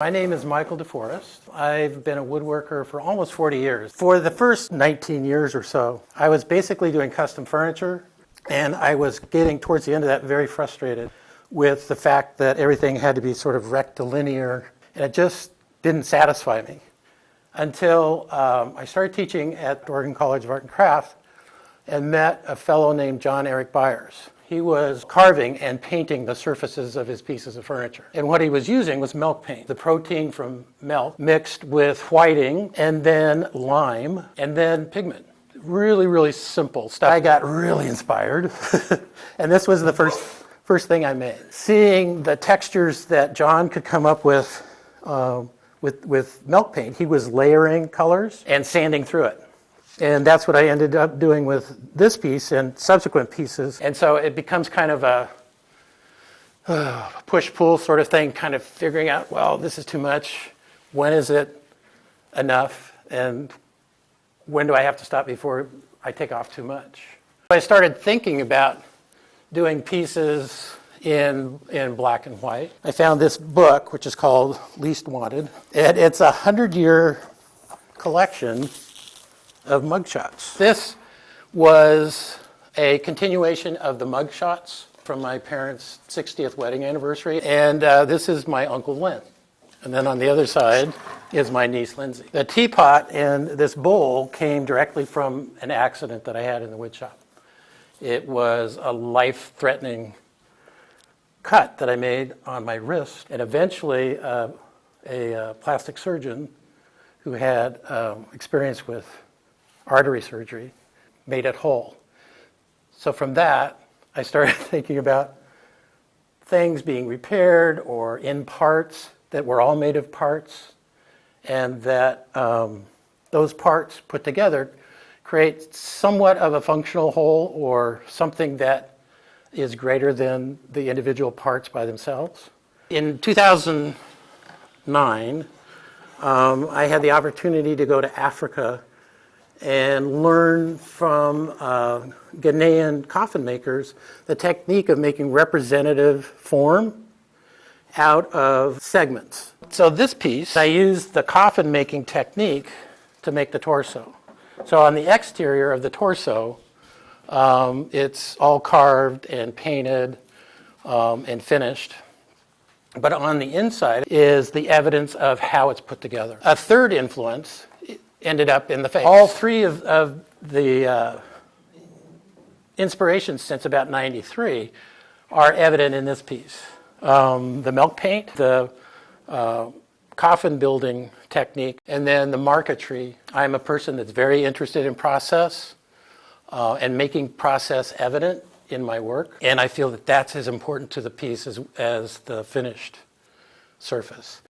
My name is Michael DeForest. I've been a woodworker for almost 40 years. For the first 19 years or so, I was basically doing custom furniture, and I was getting towards the end of that very frustrated with the fact that everything had to be sort of rectilinear, and it just didn't satisfy me until I started teaching at Oregon College of Art and Craft and met a fellow named John Eric Byers. He was carving and painting the surfaces of his pieces of furniture. And what he was using was milk paint, the protein from milk mixed with whiting and then lime and then pigment. Really, really simple stuff. I got really inspired. And this was the first thing I made. Seeing the textures that John could come up with milk paint, he was layering colors and sanding through it. And that's what I ended up doing with this piece and subsequent pieces. And so it becomes kind of a push-pull sort of thing, kind of figuring out, well, this is too much. When is it enough? And when do I have to stop before I take off too much? I started thinking about doing pieces in black and white. I found this book, which is called Least Wanted. And it's a 100-year collection of mugshots. This was a continuation of the mugshots from my parents' 60th wedding anniversary, and this is my Uncle Lynn. And then on the other side is my niece Lindsay. The teapot and this bowl came directly from an accident that I had in the wood shop. It was a life-threatening cut that I made on my wrist, and eventually a plastic surgeon who had experience with artery surgery made it whole. So from that, I started thinking about things being repaired or in parts that were all made of parts, and that those parts put together create somewhat of a functional whole or something that is greater than the individual parts by themselves. In 2009, I had the opportunity to go to Africa and learn from Ghanaian coffin makers the technique of making representative form out of segments. So this piece, I used the coffin making technique to make the torso. So on the exterior of the torso, it's all carved and painted and finished. But on the inside is the evidence of how it's put together. A third influence ended up in the face. All three of the inspirations since about 93 are evident in this piece. The milk paint, the coffin building technique, and then the marquetry. I'm a person that's very interested in process and making process evident in my work, and I feel that that's as important to the piece as the finished surface.